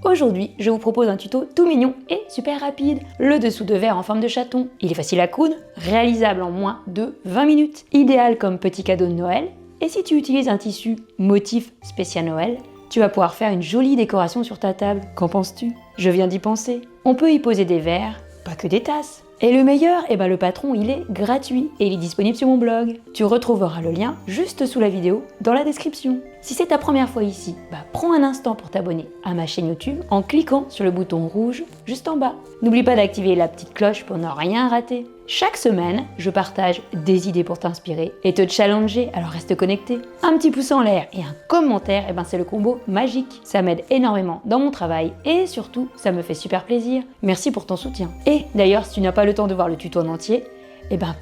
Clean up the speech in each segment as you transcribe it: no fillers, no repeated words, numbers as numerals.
Aujourd'hui, je vous propose un tuto tout mignon et super rapide. Le dessous de verre en forme de chaton. Il est facile à coudre, réalisable en moins de 20 minutes. Idéal comme petit cadeau de Noël. Et si tu utilises un tissu motif spécial Noël, tu vas pouvoir faire une jolie décoration sur ta table. Qu'en penses-tu? Je viens d'y penser. On peut y poser des verres, pas que des tasses. Et le meilleur, le patron, il est gratuit et il est disponible sur mon blog. Tu retrouveras le lien juste sous la vidéo dans la description. Si c'est ta première fois ici, prends un instant pour t'abonner à ma chaîne YouTube en cliquant sur le bouton rouge juste en bas. N'oublie pas d'activer la petite cloche pour ne rien rater. Chaque semaine, je partage des idées pour t'inspirer et te challenger, alors reste connecté. Un petit pouce en l'air et un commentaire, c'est le combo magique. Ça m'aide énormément dans mon travail et surtout, ça me fait super plaisir. Merci pour ton soutien. Et d'ailleurs, si tu n'as pas le temps de voir le tuto en entier,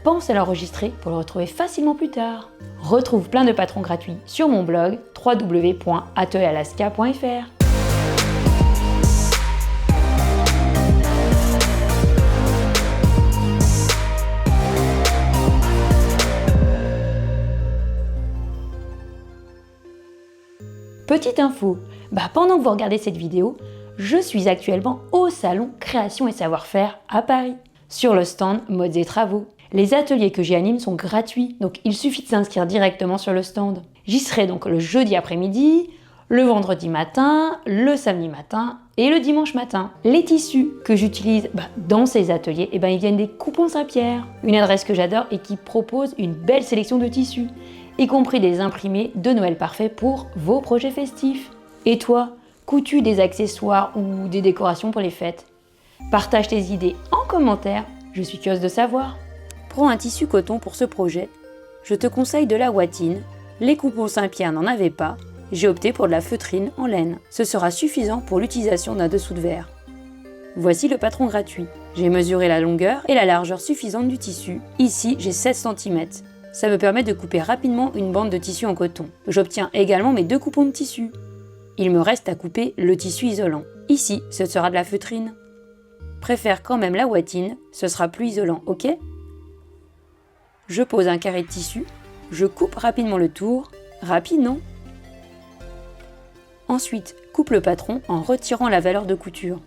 pense à l'enregistrer pour le retrouver facilement plus tard. Retrouve plein de patrons gratuits sur mon blog www.atelieralaska.fr. Petite info, pendant que vous regardez cette vidéo, je suis actuellement au salon Création et Savoir-faire à Paris, sur le stand Modes et Travaux. Les ateliers que j'y anime sont gratuits, donc il suffit de s'inscrire directement sur le stand. J'y serai donc le jeudi après-midi, le vendredi matin, le samedi matin et le dimanche matin. Les tissus que j'utilise dans ces ateliers, ils viennent des Coupons Saint-Pierre, une adresse que j'adore et qui propose une belle sélection de tissus, y compris des imprimés de Noël parfaits pour vos projets festifs. Et toi, couds-tu des accessoires ou des décorations pour les fêtes? Partage tes idées en commentaire, je suis curieuse de savoir. Prends un tissu coton pour ce projet. Je te conseille de la ouatine. Les Coupons Saint-Pierre n'en avaient pas. J'ai opté pour de la feutrine en laine. Ce sera suffisant pour l'utilisation d'un dessous de verre. Voici le patron gratuit. J'ai mesuré la longueur et la largeur suffisante du tissu. Ici, j'ai 7 cm. Ça me permet de couper rapidement une bande de tissu en coton. J'obtiens également mes 2 coupons de tissu. Il me reste à couper le tissu isolant. Ici, ce sera de la feutrine. Préfère quand même la ouatine, ce sera plus isolant, ok? Je pose un carré de tissu, je coupe rapidement le tour. Rapide, non? Ensuite, coupe le patron en retirant la valeur de couture.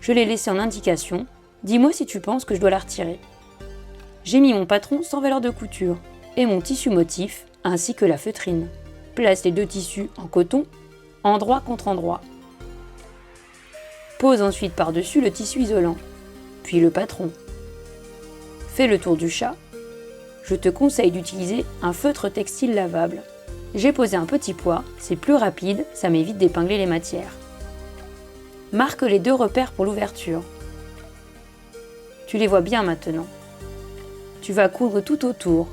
Je l'ai laissé en indication. Dis-moi si tu penses que je dois la retirer. J'ai mis mon patron sans valeur de couture et mon tissu motif ainsi que la feutrine. Place les 2 tissus en coton, endroit contre endroit. Pose ensuite par-dessus le tissu isolant, puis le patron. Fais le tour du chat. Je te conseille d'utiliser un feutre textile lavable. J'ai posé un petit poids, c'est plus rapide, ça m'évite d'épingler les matières. Marque les 2 repères pour l'ouverture. Tu les vois bien maintenant. Tu vas coudre tout autour.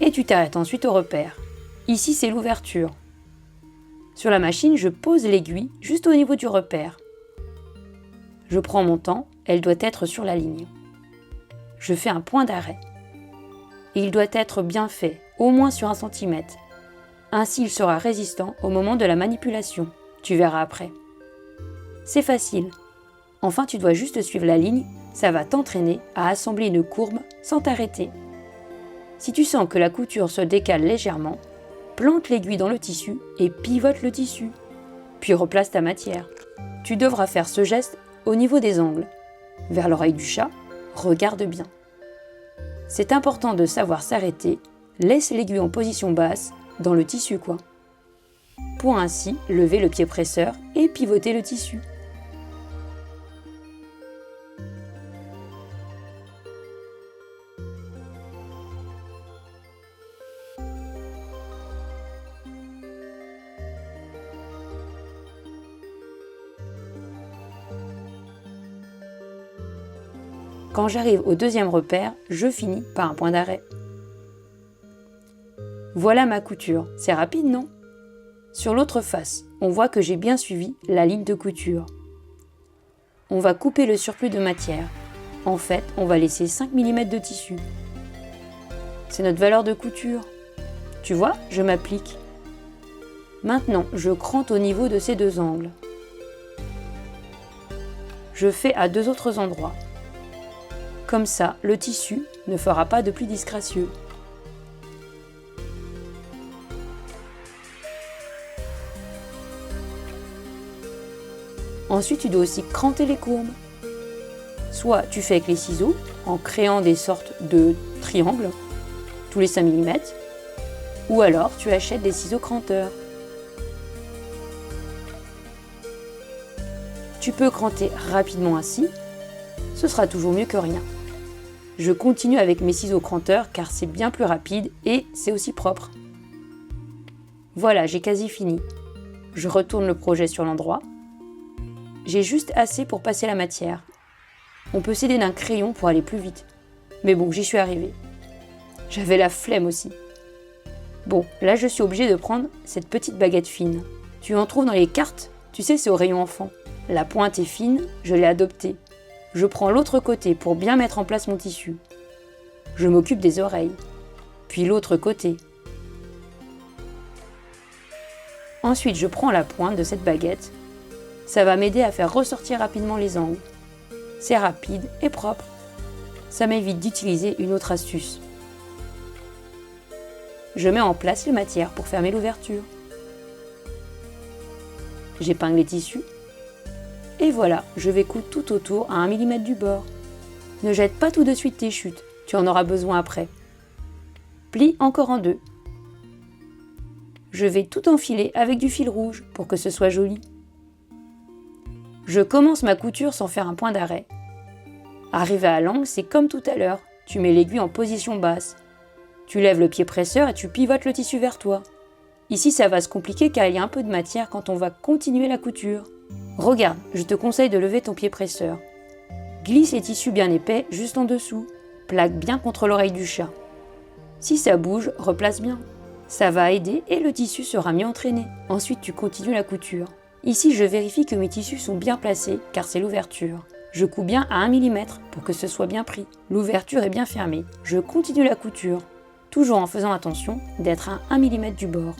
Et tu t'arrêtes ensuite au repère. Ici, c'est l'ouverture. Sur la machine, je pose l'aiguille juste au niveau du repère. Je prends mon temps, elle doit être sur la ligne. Je fais un point d'arrêt. Et il doit être bien fait, au moins sur 1 cm. Ainsi, il sera résistant au moment de la manipulation. Tu verras après. C'est facile. Enfin, tu dois juste suivre la ligne, ça va t'entraîner à assembler une courbe sans t'arrêter. Si tu sens que la couture se décale légèrement, plante l'aiguille dans le tissu et pivote le tissu. Puis replace ta matière. Tu devras faire ce geste au niveau des angles. Vers l'oreille du chat, regarde bien. C'est important de savoir s'arrêter. Laisse l'aiguille en position basse, dans le tissu pour ainsi lever le pied presseur et pivoter le tissu. Quand j'arrive au 2e repère, je finis par un point d'arrêt. Voilà ma couture. C'est rapide, non? Sur l'autre face, on voit que j'ai bien suivi la ligne de couture. On va couper le surplus de matière. En fait, on va laisser 5 mm de tissu. C'est notre valeur de couture. Tu vois, je m'applique. Maintenant, je crante au niveau de ces 2 angles. Je fais à 2 autres endroits. Comme ça, le tissu ne fera pas de plis disgracieux. Ensuite, tu dois aussi cranter les courbes. Soit tu fais avec les ciseaux, en créant des sortes de triangles, tous les 5 mm, ou alors tu achètes des ciseaux cranteurs. Tu peux cranter rapidement ainsi, ce sera toujours mieux que rien. Je continue avec mes ciseaux cranteurs car c'est bien plus rapide et c'est aussi propre. Voilà, j'ai quasi fini. Je retourne le projet sur l'endroit. J'ai juste assez pour passer la matière. On peut s'aider d'un crayon pour aller plus vite. Mais bon, j'y suis arrivée. J'avais la flemme aussi. Bon, là je suis obligée de prendre cette petite baguette fine. Tu en trouves dans les cartes, tu sais, c'est au rayon enfant. La pointe est fine, je l'ai adoptée. Je prends l'autre côté pour bien mettre en place mon tissu. Je m'occupe des oreilles. Puis l'autre côté. Ensuite, je prends la pointe de cette baguette. Ça va m'aider à faire ressortir rapidement les angles. C'est rapide et propre. Ça m'évite d'utiliser une autre astuce. Je mets en place les matières pour fermer l'ouverture. J'épingle les tissus. Et voilà, je vais coudre tout autour à 1 mm du bord. Ne jette pas tout de suite tes chutes, tu en auras besoin après. Plie encore en deux. Je vais tout enfiler avec du fil rouge pour que ce soit joli. Je commence ma couture sans faire un point d'arrêt. Arrivé à l'angle, c'est comme tout à l'heure. Tu mets l'aiguille en position basse. Tu lèves le pied presseur et tu pivotes le tissu vers toi. Ici, ça va se compliquer car il y a un peu de matière quand on va continuer la couture. Regarde, je te conseille de lever ton pied presseur. Glisse les tissus bien épais juste en dessous. Plaque bien contre l'oreille du chat. Si ça bouge, replace bien. Ça va aider et le tissu sera mieux entraîné. Ensuite, tu continues la couture. Ici, je vérifie que mes tissus sont bien placés car c'est l'ouverture. Je couds bien à 1 mm pour que ce soit bien pris. L'ouverture est bien fermée. Je continue la couture, toujours en faisant attention d'être à 1 mm du bord.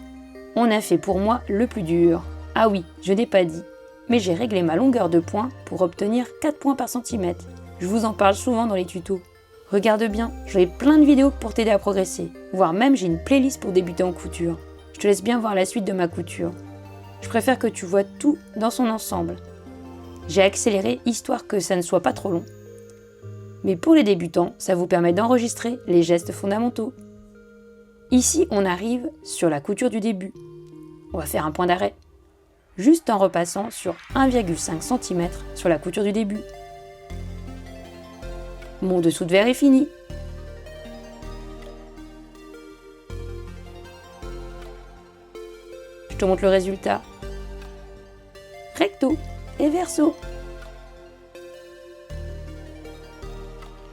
On a fait pour moi le plus dur. Ah oui, je n'ai pas dit, mais j'ai réglé ma longueur de pointe pour obtenir 4 points par centimètre. Je vous en parle souvent dans les tutos. Regarde bien, j'ai plein de vidéos pour t'aider à progresser, voire même j'ai une playlist pour débuter en couture. Je te laisse bien voir la suite de ma couture. Je préfère que tu vois tout dans son ensemble. J'ai accéléré histoire que ça ne soit pas trop long. Mais pour les débutants, ça vous permet d'enregistrer les gestes fondamentaux. Ici, on arrive sur la couture du début. On va faire un point d'arrêt, juste en repassant sur 1,5 cm sur la couture du début. Mon dessous de verre est fini. Je te montre le résultat. Recto et verso.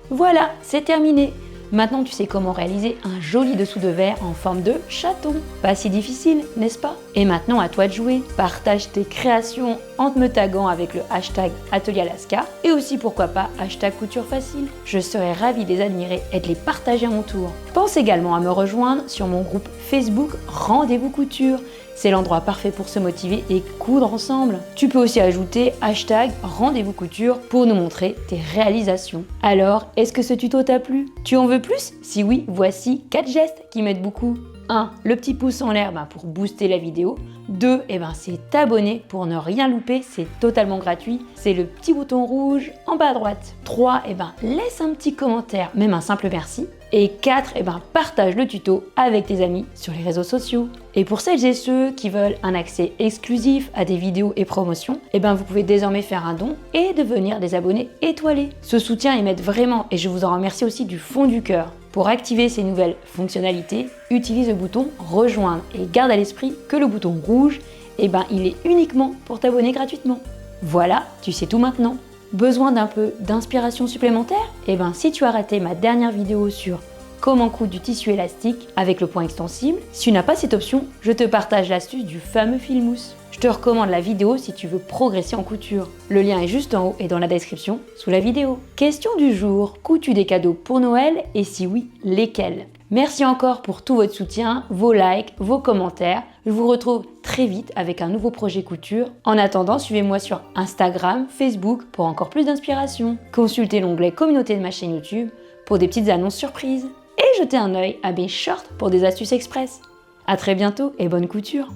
Voilà, c'est terminé. Maintenant, tu sais comment réaliser un joli dessous de verre en forme de chaton. Pas si difficile, n'est-ce pas? Et maintenant, à toi de jouer. Partage tes créations en me taguant avec le hashtag Atelier Alaska et aussi, pourquoi pas, hashtag couture facile. Je serai ravie de les admirer et de les partager à mon tour. Pense également à me rejoindre sur mon groupe Facebook Rendez-vous Couture. C'est l'endroit parfait pour se motiver et coudre ensemble. Tu peux aussi ajouter hashtag Rendez-vous Couture pour nous montrer tes réalisations. Alors, est-ce que ce tuto t'a plu? Tu en veux plus? Si oui, voici 4 gestes qui m'aident beaucoup. 1. Le petit pouce en l'air pour booster la vidéo. 2. C'est t'abonner pour ne rien louper, c'est totalement gratuit. C'est le petit bouton rouge en bas à droite. 3. Laisse un petit commentaire, même un simple merci. Et 4. Partage le tuto avec tes amis sur les réseaux sociaux. Et pour celles et ceux qui veulent un accès exclusif à des vidéos et promotions, vous pouvez désormais faire un don et devenir des abonnés étoilés. Ce soutien il m'aide vraiment et je vous en remercie aussi du fond du cœur. Pour activer ces nouvelles fonctionnalités, utilise le bouton rejoindre et garde à l'esprit que le bouton rouge, il est uniquement pour t'abonner gratuitement. Voilà, tu sais tout maintenant. Besoin d'un peu d'inspiration supplémentaire? Si tu as raté ma dernière vidéo sur comment coudre du tissu élastique avec le point extensible, si tu n'as pas cette option, je te partage l'astuce du fameux fil mousse. Je te recommande la vidéo si tu veux progresser en couture. Le lien est juste en haut et dans la description sous la vidéo. Question du jour, couds-tu des cadeaux pour Noël et si oui, lesquels? Merci encore pour tout votre soutien, vos likes, vos commentaires. Je vous retrouve très vite avec un nouveau projet couture. En attendant, suivez-moi sur Instagram, Facebook pour encore plus d'inspiration. Consultez l'onglet communauté de ma chaîne YouTube pour des petites annonces surprises. Et jetez un œil à mes shorts pour des astuces express. À très bientôt et bonne couture!